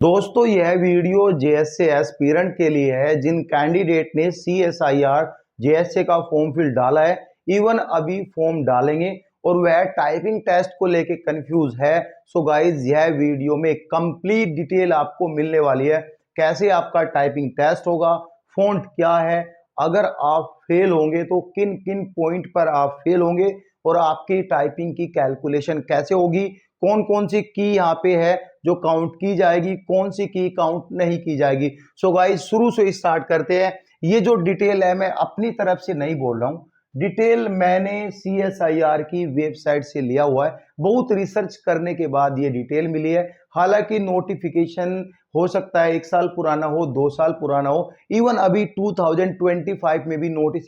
दोस्तों यह video JSA aspirant के लिए है जिन कैंडिडेट ने सीएसआईआर जेएसए का फॉर्म फिल डाला है, इवन अभी फॉर्म डालेंगे और वह टाइपिंग टेस्ट को लेके कंफ्यूज है। सो गाइज यह वीडियो में कंप्लीट डिटेल आपको मिलने वाली है। कैसे आपका टाइपिंग टेस्ट होगा, फॉन्ट क्या है, अगर आप फेल होंगे तो किन किन पॉइंट पर आप फेल होंगे और आपकी टाइपिंग की कैलकुलेशन कैसे होगी, कौन कौन सी की यहाँ पे है जो काउंट की जाएगी, कौन सी की काउंट नहीं की जाएगी। सो गाइस शुरू से स्टार्ट करते हैं। ये जो डिटेल है मैं अपनी तरफ से नहीं बोल रहा हूँ, डिटेल मैंने सीएसआईआर की वेबसाइट से लिया हुआ है। बहुत रिसर्च करने के बाद ये डिटेल मिली है। हालांकि नोटिफिकेशन हो सकता है 1 साल पुराना हो, 2 साल पुराना हो, इवन अभी 2025 में भी नोटिस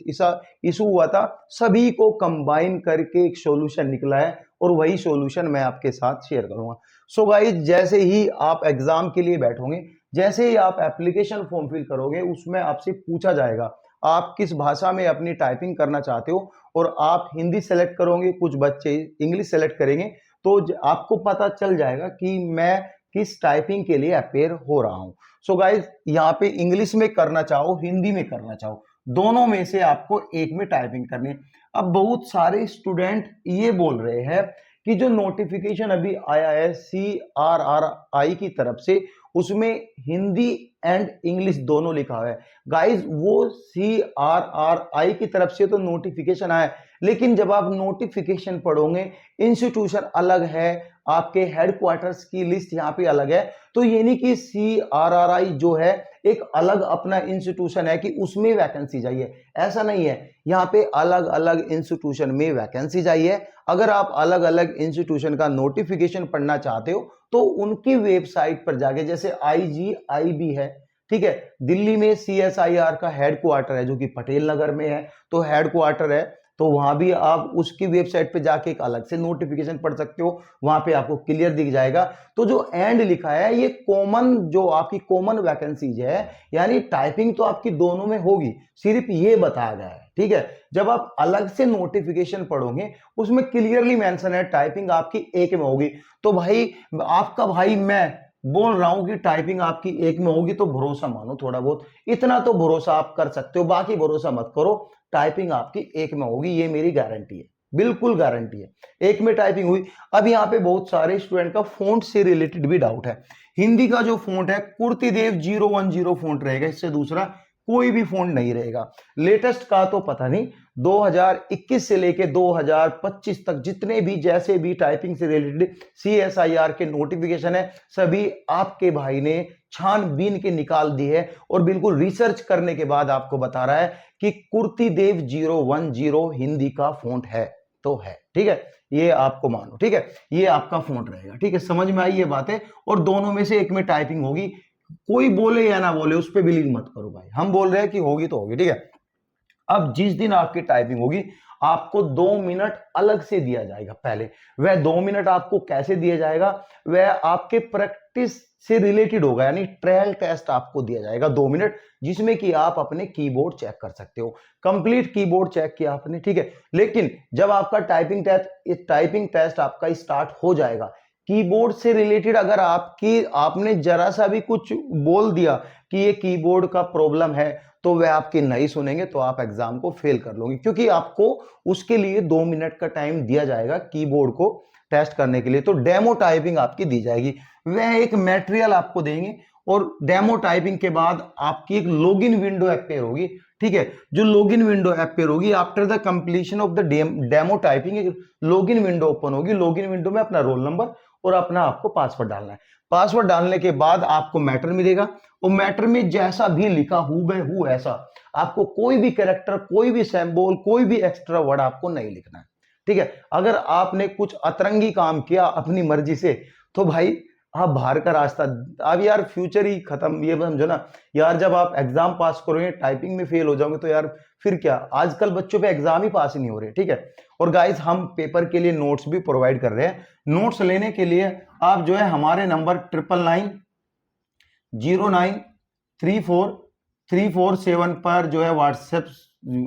इशू हुआ था। सभी को कंबाइन करके एक सॉल्यूशन निकला है और वही सॉल्यूशन मैं आपके साथ शेयर करूंगा। सो गाइस जैसे ही आप एग्जाम के लिए बैठोगे, जैसे ही आप एप्लीकेशन फॉर्म फिल करोगे, उसमें आपसे पूछा जाएगा आप किस भाषा में अपनी टाइपिंग करना चाहते हो, और आप हिंदी सेलेक्ट करोगे, कुछ बच्चे इंग्लिश सेलेक्ट करेंगे, तो आपको पता चल जाएगा कि मैं किस टाइपिंग के लिए अपेयर हो रहा हूं। सो गाइस यहाँ पे इंग्लिश में करना चाहो, हिंदी में करना चाहो, दोनों में से आपको एक में टाइपिंग करनी है। अब बहुत सारे स्टूडेंट ये बोल रहे हैं कि जो नोटिफिकेशन अभी आया है CRRI की तरफ से, उसमें हिंदी एंड इंग्लिश दोनों लिखा हुआ है। गाइस वो CRRI की तरफ से तो नोटिफिकेशन आया है, लेकिन जब आप नोटिफिकेशन पढ़ोगे, इंस्टीट्यूशन अलग है, आपके हेडक्वार्टर्स की लिस्ट यहाँ पे अलग है। तो ये नहीं कि CRRI जो है एक अलग अपना इंस्टीट्यूशन है कि उसमें वैकेंसी चाहिए, ऐसा नहीं है। यहाँ पे अलग अलग इंस्टीट्यूशन में वैकेंसी चाहिए। अगर आप अलग अलग इंस्टीट्यूशन का नोटिफिकेशन पढ़ना चाहते हो तो उनकी वेबसाइट पर जाके, जैसे IGIB है, ठीक है, दिल्ली में CSIR का हेडक्वार्टर है जो कि पटेल नगर में है, तो हेडक्वार्टर है, तो वहां भी आप उसकी वेबसाइट पे जाके एक अलग से नोटिफिकेशन पढ़ सकते हो, वहां पे आपको क्लियर दिख जाएगा। तो जो एंड लिखा है ये कॉमन, जो आपकी कॉमन वैकेंसीज है, यानी टाइपिंग तो आपकी दोनों में होगी, सिर्फ ये बताया गया है, ठीक है। जब आप अलग से नोटिफिकेशन पढ़ोगे उसमें क्लियरली मेंशन है टाइपिंग आपकी एक में होगी। तो भाई आपका भाई मैं बोल रहा हूं कि टाइपिंग आपकी एक में होगी, तो भरोसा मानो थोड़ा बहुत, इतना तो भरोसा आप कर सकते हो, बाकी भरोसा मत करो। टाइपिंग आपकी एक में होगी, ये मेरी गारंटी है, बिल्कुल गारंटी है, एक में टाइपिंग हुई। अब यहाँ पे बहुत सारे स्टूडेंट का फोंट से रिलेटेड भी डाउट है। हिंदी का जो फोंट है कुर्तीदेव 010 फोंट रहेगा, इससे दूसरा कोई भी फोंट नहीं रहेगा। लेटेस्ट का तो पता नहीं, 2021 से लेके 2025 तक जितने भी जैसे भी टाइपिंग से रिलेटेड CSIR के नोटिफिकेशन है, सभी आपके भाई ने छानबीन के निकाल दी है और बिल्कुल रिसर्च करने के बाद आपको बता रहा है कि कुर्तीदेव 010 हिंदी का फोंट है तो है, ठीक है, ये आपको मानो, ठीक है, ये आपका फोंट रहेगा, ठीक है, समझ में आई ये बात है। और दोनों में से एक में टाइपिंग होगी, कोई बोले या ना बोले उस पर बिलीव मत करो भाई, हम बोल रहे हैं कि होगी तो होगी, ठीक है। अब जिस दिन आपकी टाइपिंग होगी आपको 2 मिनट अलग से दिया जाएगा। पहले वह 2 मिनट आपको कैसे दिया जाएगा, वह आपके प्रैक्टिस से रिलेटेड होगा, यानी ट्रायल टेस्ट आपको दिया जाएगा 2 मिनट, जिसमें कि आप अपने कीबोर्ड चेक कर सकते हो। कंप्लीट कीबोर्ड चेक किया आपने, ठीक है। लेकिन जब आपका टाइपिंग टेस्ट आपका स्टार्ट हो जाएगा, कीबोर्ड से रिलेटेड अगर आपने जरा सा भी कुछ बोल दिया कि ये कीबोर्ड का प्रॉब्लम है, तो वह आपकी नहीं सुनेंगे, तो आप एग्जाम को फेल कर लोगे, क्योंकि आपको उसके लिए 2 मिनट का टाइम दिया जाएगा कीबोर्ड को टेस्ट करने के लिए। तो डेमो टाइपिंग आपकी दी जाएगी, वह एक मटेरियल आपको देंगे और डेमो टाइपिंग के बाद आपकी एक लॉगिन विंडो अपेयर होगी, ठीक है। जो लॉगिन विंडो अपेयर होगी after the completion of the demo typing, एक लॉगिन विंडो ओपन होगी। लॉगिन विंडो में अपना रोल नंबर और अपना आपको पासवर्ड डालना है। पासवर्ड डालने के बाद आपको मैटर मिलेगा, और मैटर में जैसा भी लिखा हूबहू ऐसा, आपको कोई भी कैरेक्टर, कोई भी सिंबल, कोई भी एक्स्ट्रा वर्ड आपको नहीं लिखना है, ठीक है। अगर आपने कुछ अतरंगी काम किया अपनी मर्जी से, तो भाई आप बाहर का रास्ता, अब यार फ्यूचर ही खत्म, ये समझो ना यार। जब आप एग्जाम पास करोगे टाइपिंग में फेल हो जाओगे तो यार फिर क्या, आजकल बच्चों पे एग्जाम ही पास ही नहीं हो रहे, ठीक है। और गाइस हम पेपर के लिए नोट्स भी प्रोवाइड कर रहे हैं। नोट्स लेने के लिए आप जो है हमारे नंबर 9999093434 पर जो है व्हाट्सएप,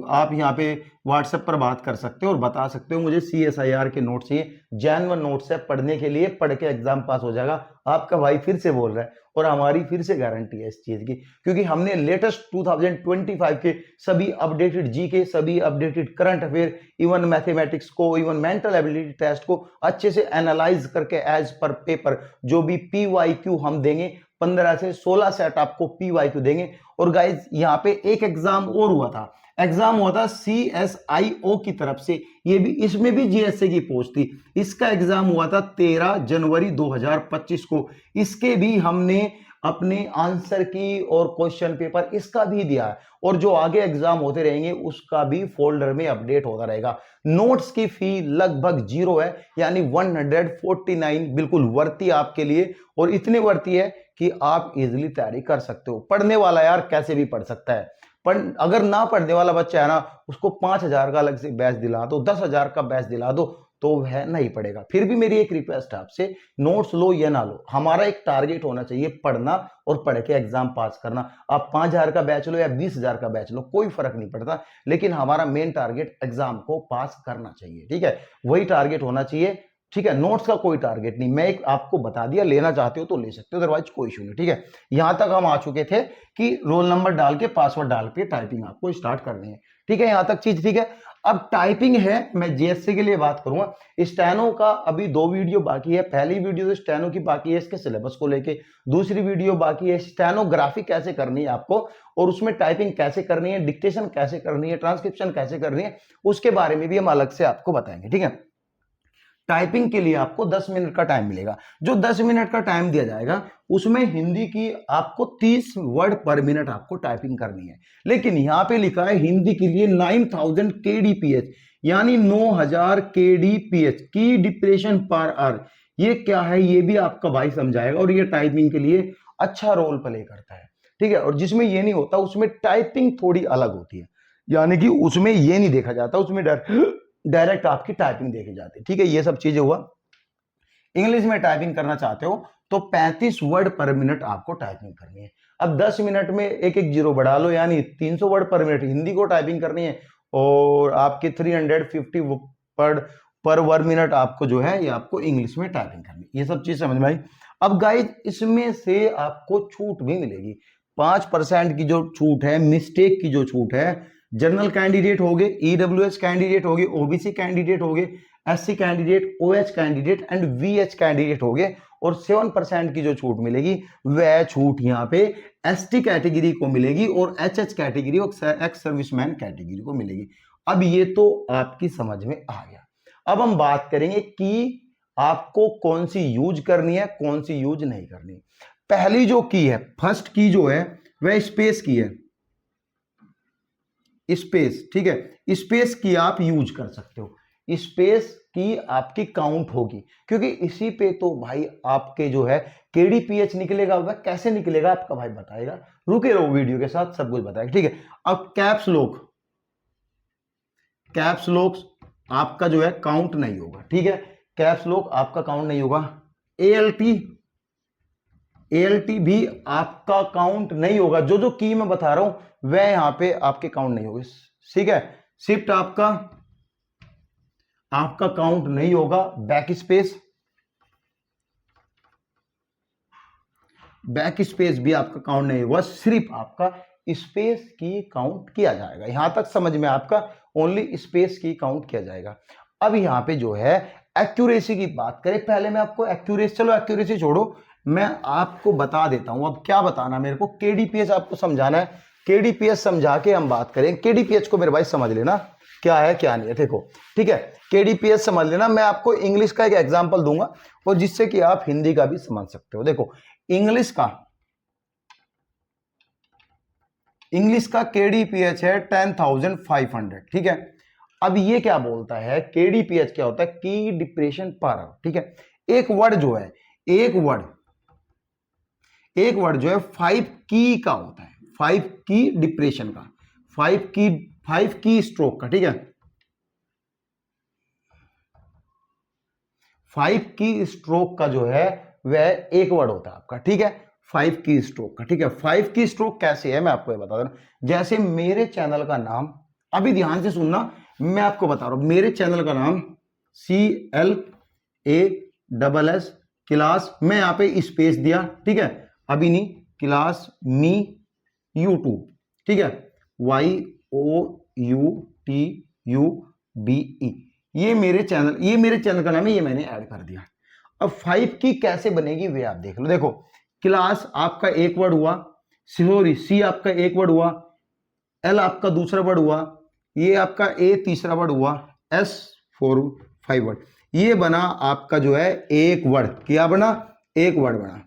आप यहाँ पे व्हाट्सएप पर बात कर सकते हो और बता सकते हो मुझे CSIR के नोट्स चाहिए, जेन्युइन नोट्स है, पढ़ने के लिए, पढ़ के एग्जाम पास हो जाएगा। आपका भाई फिर से बोल रहा है, और हमारी फिर से गारंटी है इस चीज की, क्योंकि हमने लेटेस्ट 2025 के सभी अपडेटेड जी के, सभी updated current affair, even mathematics को, इवन मेंटल एबिलिटी टेस्ट को अच्छे से एनालाइज करके एज पर पेपर जो भी PYQ हम देंगे, 15 से 16 सेट आपको PYQ देंगे। और गाइज यहाँ पे एक एग्जाम और हुआ था, एग्जाम हुआ था CSIO की तरफ से, ये भी, इसमें भी GSA की पोस्ट थी। इसका एग्जाम हुआ था 13 जनवरी 2025 को। इसके भी हमने अपने आंसर की और क्वेश्चन पेपर इसका भी दिया है, और जो आगे एग्जाम होते रहेंगे उसका भी फोल्डर में अपडेट होता रहेगा। नोट्स की फी लगभग 0 है, यानी 149 बिल्कुल वर्ती आपके लिए, और इतनी वर्ती है कि आप इजीली तैयारी कर सकते हो। पढ़ने वाला यार कैसे भी पढ़ सकता है, पर अगर ना पढ़ने वाला बच्चा है ना, उसको 5,000 का अलग से बैच दिला दो, 10,000 का बैच दिला दो, तो वह नहीं पढ़ेगा। फिर भी मेरी एक रिक्वेस्ट है आपसे, नोट्स लो या ना लो, हमारा एक टारगेट होना चाहिए पढ़ना और पढ़ के एग्जाम पास करना। आप 5,000 का बैच लो या 20,000 का बैच लो, कोई फर्क नहीं पड़ता, लेकिन हमारा मेन टारगेट एग्जाम को पास करना चाहिए, ठीक है, वही टारगेट होना चाहिए, ठीक है। नोट्स का कोई टारगेट नहीं, मैं एक आपको बता दिया, लेना चाहते हो तो ले सकते हो, अदरवाइज कोई इशू नहीं, ठीक है। यहां तक हम आ चुके थे कि रोल नंबर डाल के, पासवर्ड डाल के टाइपिंग आपको स्टार्ट करनी है, ठीक है, यहां तक चीज ठीक है। अब टाइपिंग है, मैं JSA के लिए बात करूंगा। स्टेनो का अभी 2 वीडियो बाकी है, पहली वीडियो तो स्टेनो की बाकी है इसके सिलेबस को लेके, दूसरी वीडियो बाकी है स्टेनोग्राफी कैसे करनी है आपको, और उसमें टाइपिंग कैसे करनी है, डिक्टेशन कैसे करनी है, ट्रांसक्रिप्शन कैसे करनी है, उसके बारे में भी हम अलग से आपको बताएंगे, ठीक है। टाइपिंग के लिए आपको 10 मिनट का टाइम मिलेगा। जो 10 मिनट का टाइम दिया जाएगा उसमें हिंदी की आपको 30 वर्ड पर मिनट आपको टाइपिंग करनी है, लेकिन यहां पे लिखा है हिंदी के लिए 9000 kdph, यानी 9000 kdph की डिप्रेशन पर आवर। ये क्या है ये भी आपका भाई समझाएगा, और ये टाइपिंग के लिए अच्छा रोल प्ले करता है, ठीक है। और जिसमें ये नहीं होता उसमें टाइपिंग थोड़ी अलग होती है, यानी कि उसमें ये नहीं देखा जाता, उसमें डायरेक्ट आपकी टाइपिंग देखी जाती है, ठीक है। ये सब चीजें हुआ। इंग्लिश में टाइपिंग करना चाहते हो तो 35 वर्ड पर मिनट आपको टाइपिंग करनी है। अब 10 मिनट में एक एक जीरो बढ़ा लो, यानी 300 वर्ड पर मिनट हिंदी को टाइपिंग करनी है, और आपके 350 वर्ड पर वर्ड मिनट आपको जो है ये आपको इंग्लिश में टाइपिंग करनी है। ये सब चीज समझ में आई। अब गाइज इसमें से आपको छूट भी मिलेगी, 5% की जो छूट है, मिस्टेक की जो छूट है, जनरल कैंडिडेट हो गए, EWS कैंडिडेट हो गए, OBC कैंडिडेट हो गए, SC candidate, OH candidate and VH candidate हो गए, और 7% की जो छूट मिलेगी वह छूट यहाँ पे ST कैटेगरी को मिलेगी, और HH कैटेगरी और एक्स सर्विसमैन कैटेगरी को मिलेगी। अब ये तो आपकी समझ में आ गया। अब हम बात करेंगे कि आपको कौन सी यूज करनी है, कौन सी यूज नहीं करनी। पहली जो की है, फर्स्ट की जो है वह स्पेस की है, स्पेस, ठीक है। स्पेस की आप यूज कर सकते हो, स्पेस की आपकी काउंट होगी, क्योंकि इसी पे तो भाई आपके जो है KDPH निकलेगा। वह कैसे निकलेगा आपका भाई बताएगा, रुके रहो वीडियो के साथ, सब कुछ बताएगा, ठीक है। अब कैप्स लॉक आपका जो है काउंट नहीं होगा, ठीक है, कैप्स लॉक आपका काउंट नहीं होगा। ALT भी आपका काउंट नहीं होगा, जो जो की मैं बता रहा हूं वह यहां पे आपके काउंट नहीं होगी, ठीक है। शिफ्ट आपका काउंट नहीं होगा। बैक स्पेस भी आपका काउंट नहीं होगा, सिर्फ आपका स्पेस की काउंट किया जाएगा। यहां तक समझ में आपका ओनली स्पेस की काउंट किया जाएगा। अब यहां पे जो है एक्यूरेसी की बात करें, पहले मैं आपको एक्यूरेसी छोड़ो, मैं आपको बता देता हूं। अब क्या बताना मेरे को, KDPH आपको समझाना है, KDPH समझा के हम बात करें। KDPH को मेरे भाई समझ लेना क्या है क्या नहीं है, देखो, ठीक है। KDPH समझ लेना, मैं आपको इंग्लिश का एक एग्जांपल दूंगा और जिससे कि आप हिंदी का भी समझ सकते हो। देखो इंग्लिश का KDPH है 10,500, ठीक है। अब ये क्या बोलता है, KDPH क्या होता है, की डिप्रेशन पर आवर, ठीक है। एक वर्ड जो है 5 की का होता है, 5 की डिप्रेशन का, 5 की स्ट्रोक का, ठीक है। 5 की स्ट्रोक का जो है वह एक वर्ड होता है आपका, ठीक है, 5 की स्ट्रोक का, ठीक है। 5 की स्ट्रोक कैसे है मैं आपको ये बता दूं। जैसे मेरे चैनल का नाम, अभी ध्यान से सुनना, मैं आपको बता रहा हूं, मेरे चैनल का नाम CLASS क्लास, मैं यहां पे स्पेस दिया, ठीक है, अभी नहीं, क्लास मी यूट्यूब, ठीक है, YOUTUBE, ये मेरे चैनल का नाम है, ये मैंने ऐड कर दिया। अब 5 की कैसे बनेगी वे आप देख लो। देखो क्लास आपका एक वर्ड हुआ, सॉरी सी आपका एक वर्ड हुआ, एल आपका दूसरा वर्ड हुआ, ये आपका ए तीसरा वर्ड हुआ, एस 4 5 वर्ड, ये बना आपका जो है एक वर्ड। क्या बना? एक वर्ड बना,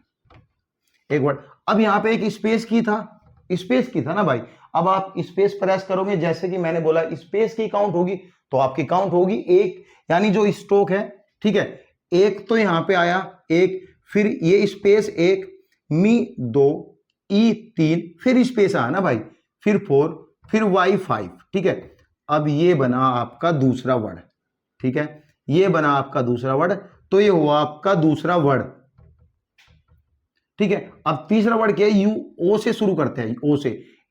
एक वर्ड। अब यहां पे एक स्पेस की था ना भाई। अब आप स्पेस प्रेस करोगे, जैसे कि मैंने बोला स्पेस की काउंट होगी तो आपकी काउंट होगी एक, यानी जो स्ट्रोक है, ठीक है, एक तो यहां पे आया एक, फिर ये स्पेस एक, मी 2, ई 3, फिर स्पेस आया ना भाई, फिर 4, फिर Y 5, ठीक है। अब ये बना आपका दूसरा वर्ड, ठीक है, ये बना आपका दूसरा वर्ड, तो ये हुआ आपका दूसरा वर्ड, ठीक है। अब तीसरा वर्ड क्या है? यू, ओ से शुरू करते हैं, ओ से,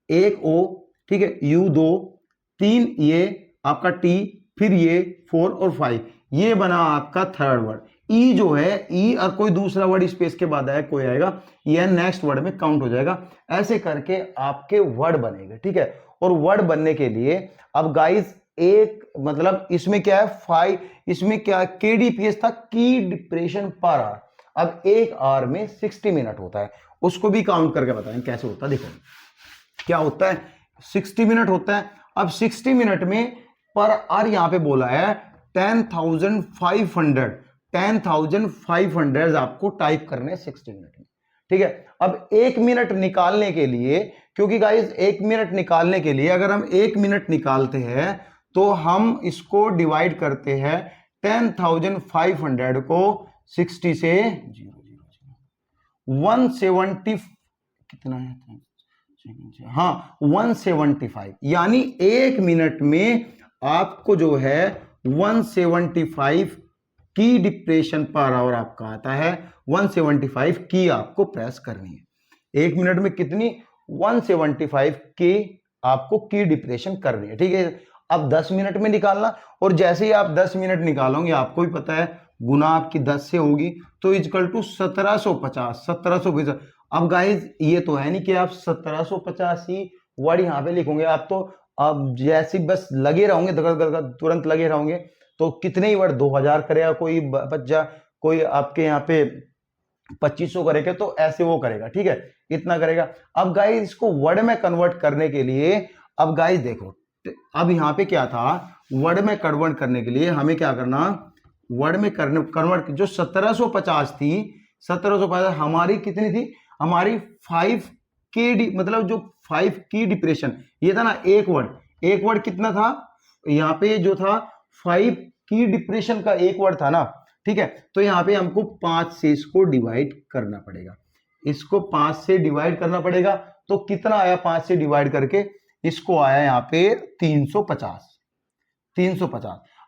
एक ओ, ठीक है, यू 2, 3 ये आपका टी, फिर ये 4 और 5, ये बना आपका थर्ड वर्ड। ई जो है, ई और कोई दूसरा वर्ड स्पेस के बाद आया कोई आएगा, ये नेक्स्ट वर्ड में काउंट हो जाएगा। ऐसे करके आपके वर्ड बनेंगे, ठीक है। और वर्ड बनने के लिए अब गाइस एक मतलब इसमें क्या है 5, इसमें क्या KDPS था, की डिप्रेशन पर आवर। अब एक आवर में 60 मिनट होता है, उसको भी काउंट करके बताएं कैसे होता है। देखो क्या होता है, 60 मिनट होता है। अब 60 मिनट में पर आवर यहां पे बोला है 10,500 आपको टाइप करने 60 मिनट में, ठीक है। अब एक मिनट निकालने के लिए, क्योंकि गाइस एक मिनट निकालने के लिए अगर हम एक मिनट निकालते हैं तो हम इसको डिवाइड करते हैं 10,500 को 60 से 170 कितना है, हाँ 175, यानी एक मिनट में आपको जो है 175 की डिप्रेशन पर आवर आपका आता है, 175 की आपको प्रेस करनी है। एक मिनट में कितनी? 175 की आपको की डिप्रेशन करनी है, ठीक है। अब 10 मिनट में निकालना, और जैसे ही आप 10 मिनट निकालोगे आपको भी पता है गुना आपकी 10 से होगी तो इक्वल टू 1750। अब गाइज ये तो है नहीं कि आप 1750 ही वर्ड यहां पे लिखोगे, आप तो अब जैसे बस लगे रहोगे तुरंत लगे रहोगे, तो कितने ही वर्ड 2000 करेगा कोई बच्चा, कोई आपके यहाँ पे 2500 करेगा, तो ऐसे वो करेगा, ठीक है, इतना करेगा। अब गाइज इसको वर्ड में कन्वर्ट करने के लिए, अब गाइज देखो अब यहाँ पे क्या था, वर्ड में कन्वर्ट करने के लिए हमें क्या करना, वर्ड में कन्वर्ट, जो 1750 थी, 1750 हमारी कितनी थी, हमारी 5 के मतलब जो 5 की डिप्रेशन, ये था ना एक वर्ड कितना था यहाँ पे, जो था 5 की डिप्रेशन का एक वर्ड था ना, ठीक है। तो यहाँ पे हमको 5 से इसको डिवाइड करना पड़ेगा, इसको 5 से डिवाइड करना पड़ेगा, तो कितना आया 5 से डिवाइड करके, इसको आया यहाँ पे 350।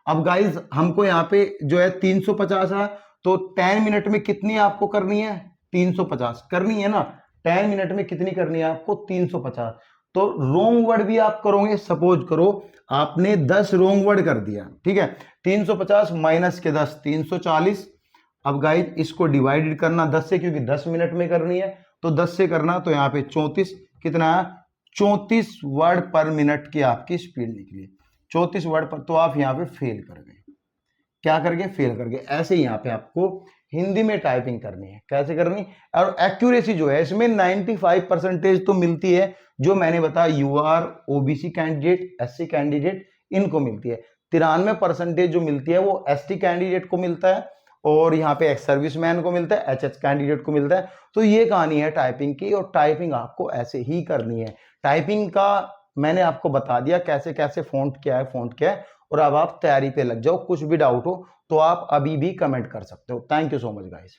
अब गाइज हमको यहाँ पे जो है 350 है, तो 10 मिनट में कितनी आपको करनी है, 350 करनी है ना, 10 मिनट में कितनी करनी है आपको, 350। तो रोंग वर्ड भी आप करोगे, सपोज करो आपने 10 रोंग वर्ड कर दिया, ठीक है, 350 माइनस के 10 340। अब गाइज इसको डिवाइडेड करना 10 से, क्योंकि 10 मिनट में करनी है, तो 10 से करना, तो यहाँ पे 34 कितना है, 34 वर्ड पर मिनट की आपकी स्पीड निकली, 34 वर्ड पर, तो आप यहाँ पे फेल कर गए। क्या करके? फेल करके। ऐसे ही यहाँ पे आपको हिंदी में टाइपिंग करनी है, कैसे करनी, और एक्यूरेसी जो है इसमें 95% तो मिलती है, जो मैंने बताया UR OBC candidate, SC candidate इनको मिलती है। 93% जो मिलती है वो ST कैंडिडेट को मिलता है, और यहाँ पे एक्स सर्विसमैन को मिलता है, HH कैंडिडेट को मिलता है। तो ये कहानी है टाइपिंग की, और टाइपिंग आपको ऐसे ही करनी है। टाइपिंग का मैंने आपको बता दिया कैसे कैसे फ़ॉन्ट क्या है, और अब आप तैयारी पे लग जाओ। कुछ भी डाउट हो तो आप अभी भी कमेंट कर सकते हो। Thank you so much guys.